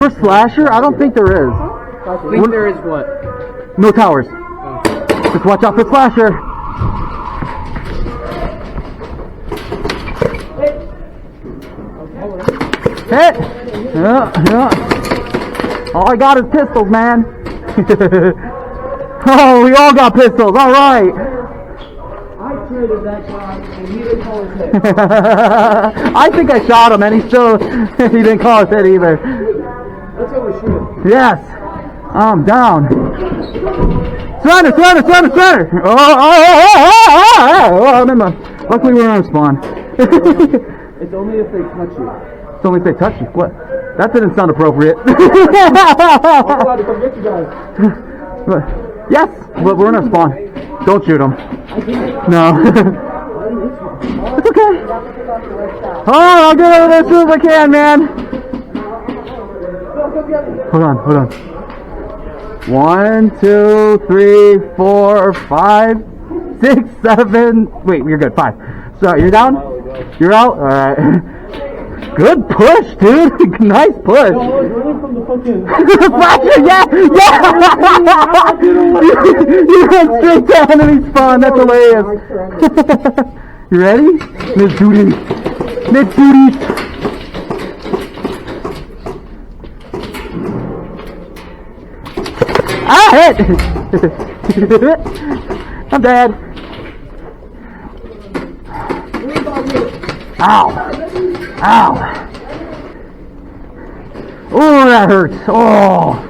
For slasher, I don't think there is. I think there is what? No towers. Just watch out for slasher. Hit! Yeah. All I got is pistols, man. Oh, we all got pistols. All right. I traded that guy, and he didn't call his hit. I think I shot him, and he didn't call his hit either. Let's overshoot. Yes. I'm down. Surrender! Oh, never mind. Luckily we're on spawn. It's only if they touch you. It's only if they touch you. What? That didn't sound appropriate. I'm allowed to come get you guys. Yes, but we're in a spawn. Don't shoot them. No. It's okay. Oh, I'll get over there as soon as I can, man. Hold on. 1, 2, 3, 4, 5, 6, 7. Wait, you're good. 5. So you're down? You're out? Alright. Good push, dude. Nice push. No, I was running from the fucking... Flasher, yeah! You went straight to enemy spawn. That's hilarious. You ready? Miss Duty. Ah, hit! I'm dead. Ow! Oh, that hurts. Oh!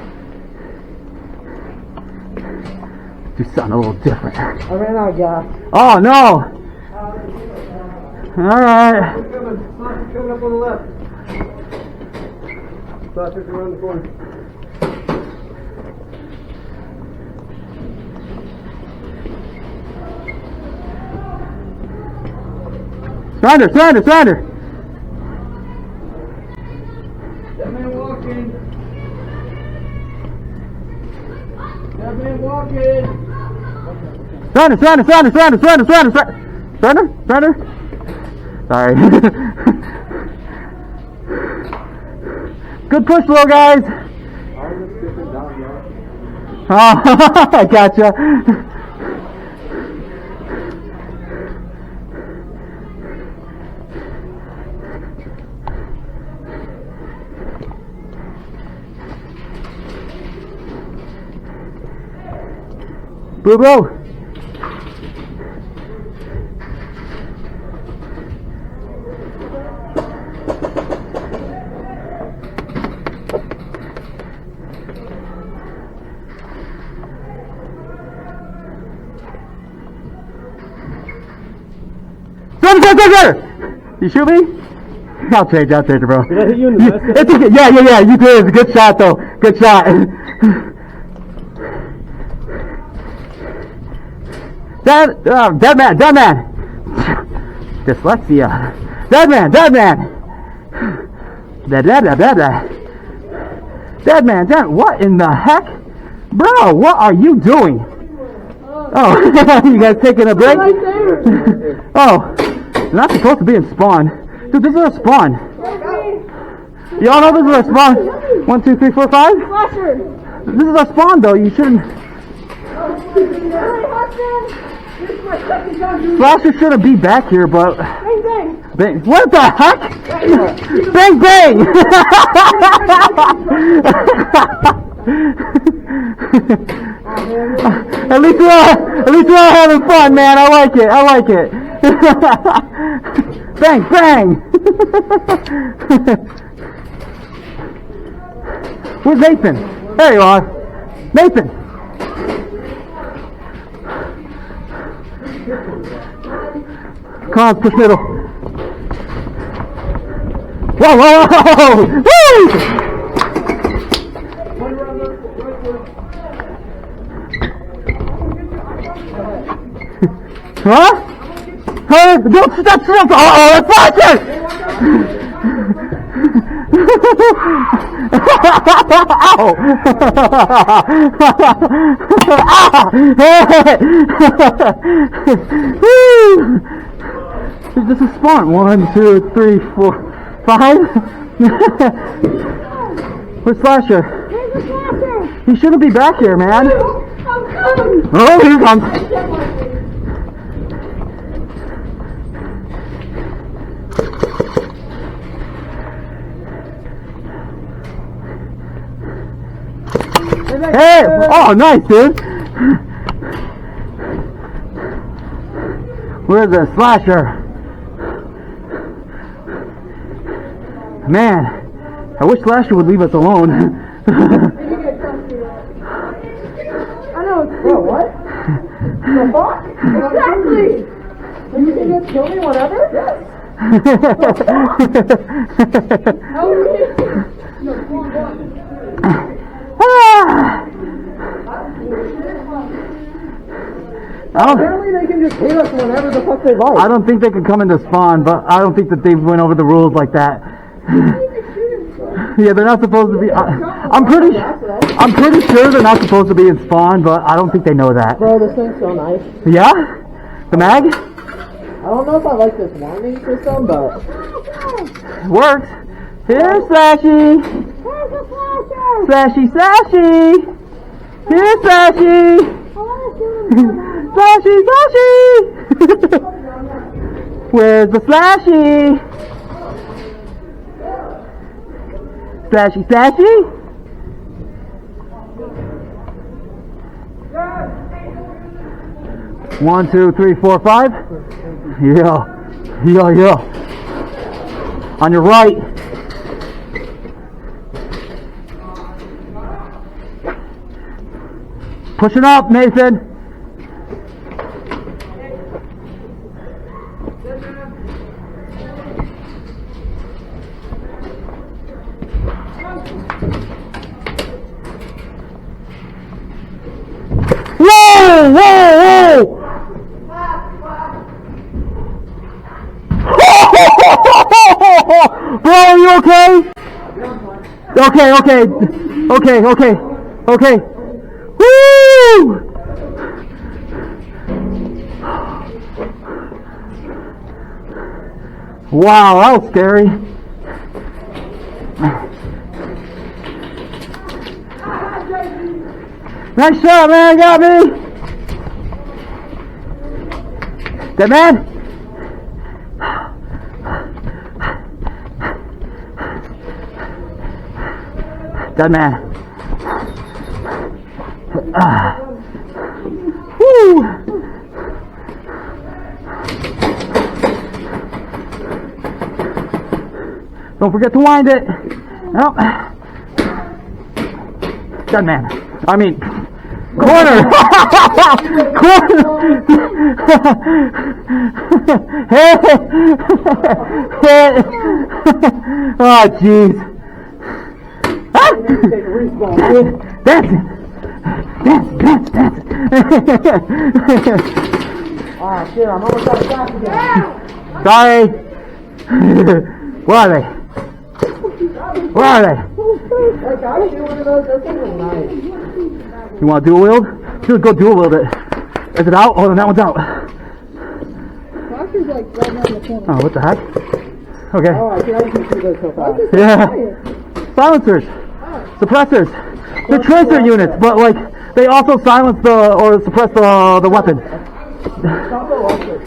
Do something a little different. I ran out of gas. Oh, no! Alright. Coming up on the left. Slasher's around the corner. Surrender! That man walking. Surrender! Sorry. Good push, little guys. Oh, I gotcha. Boo boo! Surrender! You shoot me? I'll trade you, bro. Did I hit you in the chest? It's okay. Yeah, you did. It's a good shot, though. Good shot. Dead man. Dyslexia. Dead man. Dead man. What in the heck? Bro, what are you doing? Oh, you guys taking a break? Right there. Oh, you're not supposed to be in spawn. Dude, this is a spawn. Y'all know this is a spawn. 1, 2, 3, 4, 5? This is a spawn, though. You shouldn't... Slasher shouldn't be back here, but... Bang. What the heck? Bang! At least we're all having fun, man. I like it. Bang! Where's Nathan? There you are. Nathan! Come on, push middle. Whoa! Woo! Huh? Hey, don't stop! Oh, that's Flasher! Ow! This is spawn. 1, 2, 3, 4, 5. Where's Slasher? Where's the Slasher? He shouldn't be back here, man. I'm coming. Oh, here he comes. Hey! Oh, nice, dude. Where's the Slasher? Man, I wish Slasher would leave us alone. I know. Bro, what? The fuck? Exactly. You can just kill me whenever? Yes. Apparently they can just hit us whenever the fuck they like. I don't think they can come into spawn, but I don't think that they went over the rules like that. Yeah, they're not supposed to be. I'm pretty sure they're not supposed to be in spawn, but I don't think they know that. Bro, this thing's so nice. Yeah, the mag I don't know if I like this warning system, but works. Here's Slashy, Where's the Slasher? Slashy, Slashy. Here's Slashy, I want to shoot him. Slashy, Slashy. Where's the Slashy? Slashy, Slashy. 1, 2, 3, 4, 5. Yeah. On your right. Pushing up, Nathan. Whoa! Bro, are you okay? Okay. Woo! Wow, that was scary. Nice shot, man. Got me. Dead man. Dead man. Woo. Don't forget to wind it. Nope. Dead man. I mean, corner. Corner. Hey. Oh, jeez. Dance. ah shit, I'm almost out of gas again. Sorry. Where are they? Like, I shoot one of those, those things are nice. You want to dual wield? Dude, go dual wield it. Is it out? Oh, then that one's out. Doctor's like right around the corner. Oh, what the heck? Okay. Oh, I can shoot those so fast. Yeah. Silencers. Suppressors. They're tracer units, but like they also silence or suppress the weapon. Stop the electric.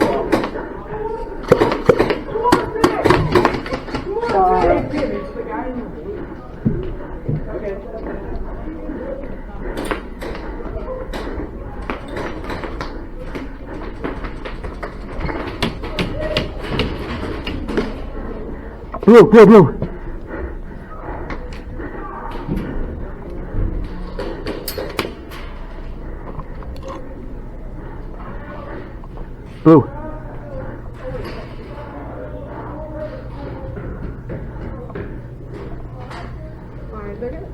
Blue. Blue.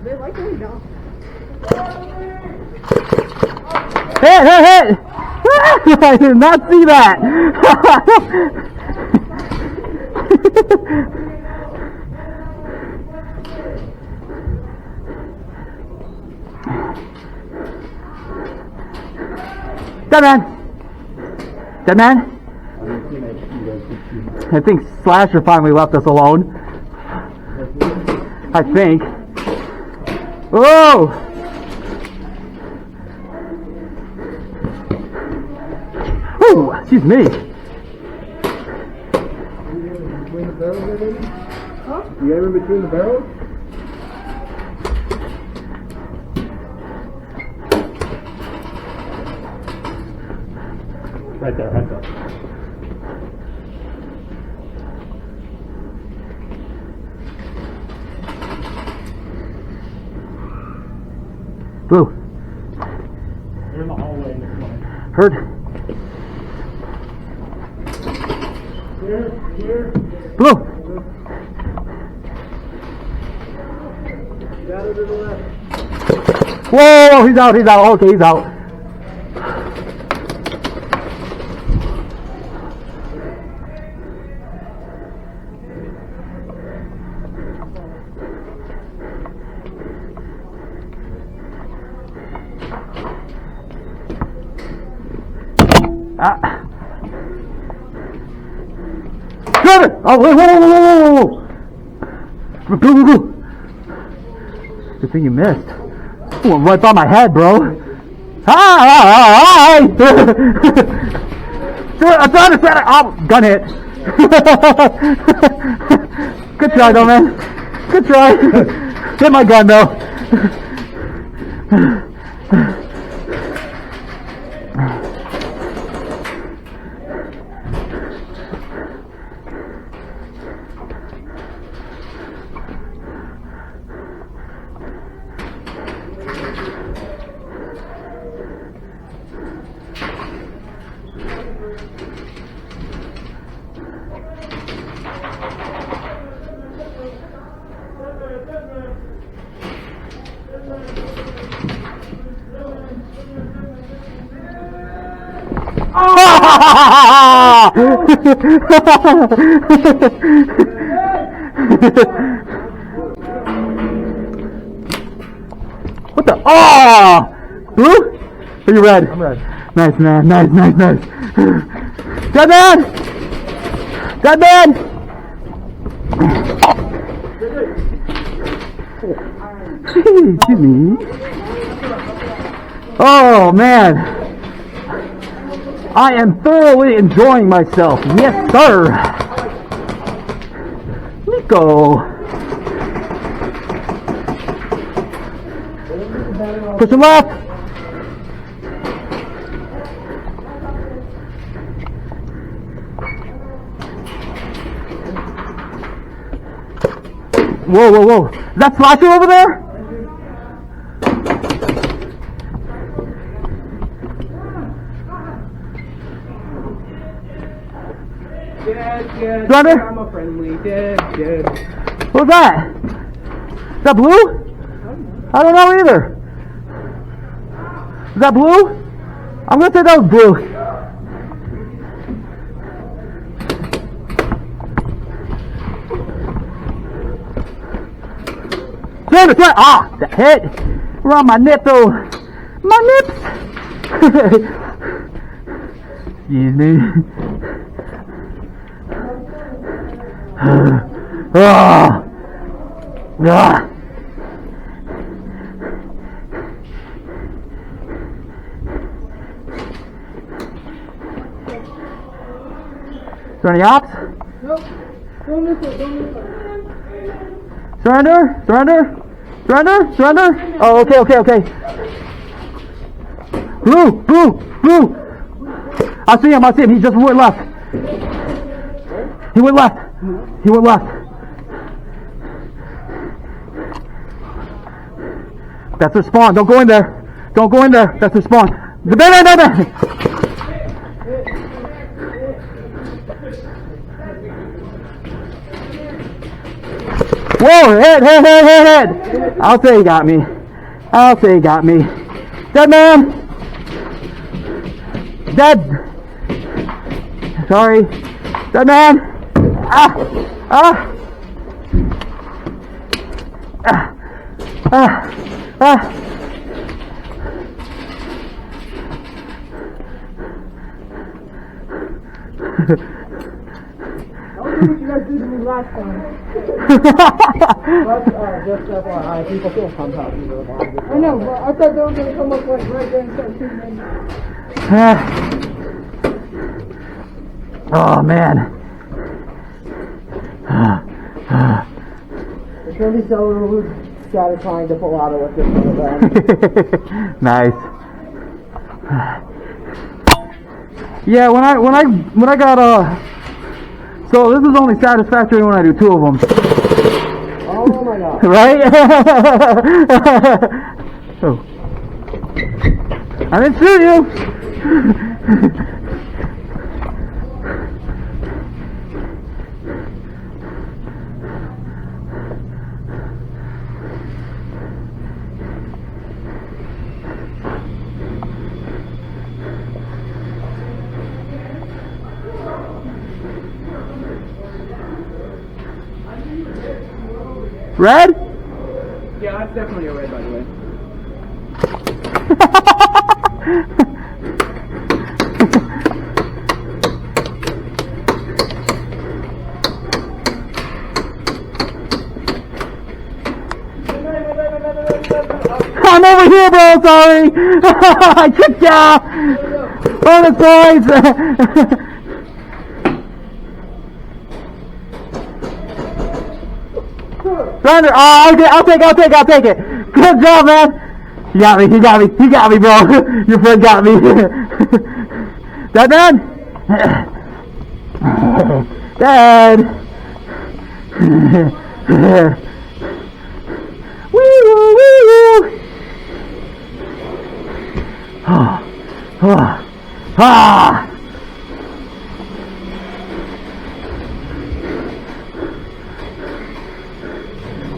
They like me now. Hey! I did not see that! Dead man? I think Slasher finally left us alone. I think. Oh! Oh, excuse me. Between the barrels there, baby? Huh? You got him in between the barrels? Right there, right there. Blue. They're in the hallway this morning. Heard. Here. Blue. Got it to the left. Whoa, he's out. Okay, he's out. Gilbert! Oh, whoa. Blue. Good thing you missed. Went right by my head, bro. Hi! I'm trying to set it. Oh, gun hit. Good try, though, man. Good try. Hit my gun, though. What the? Oh! Blue? Are you red? I'm red. Nice, man. Nice. Dead man! Excuse me. Oh, man. I am thoroughly enjoying myself. Yes, sir. Nico. Push him left. Whoa. Is that Slasher over there? Dead. Brother? I'm a friendly. Dead. What was that? Is that blue? I don't know either. Is that blue? I'm gonna say that was blue. Right. Ah, that hit around my nipple. My nips. Excuse me. Ah. Is there any ops? Nope. Don't miss it. Surrender. Oh, okay. Blue. I see him. He just went left. He went left. That's their spawn. Don't go in there. That's their spawn. There. Whoa, head. I'll say he got me. Dead man. Dead. Sorry. Dead man. Ah. what you guys did to me last time. But, just FYI, people feel sometimes. I know, but I thought they were going to come up like right there and start shooting me. Oh, man. It's going to be so satisfying to pull out of with this event. Nice. Yeah, when I got so this is only satisfactory when I do 2 of them. Oh my god. Right? Oh. I didn't shoot you. Red? Yeah, that's definitely a red, by the way. I'm over here, bro. Sorry. I tricked ya. On the sides. Surrender. Oh, okay, I'll take it. Good job, man. He got me, bro. Your friend got me. That done? Dad. Wee woo, wee woo. Ah.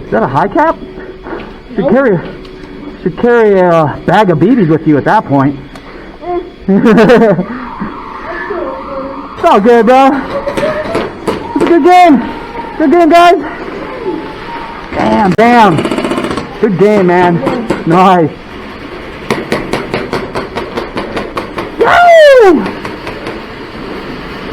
Is that a high cap? Should carry a bag of BBs with you at that point. It's all good, bro. It's a good game. Good game, guys. Damn. Good game, man. Nice. Woo!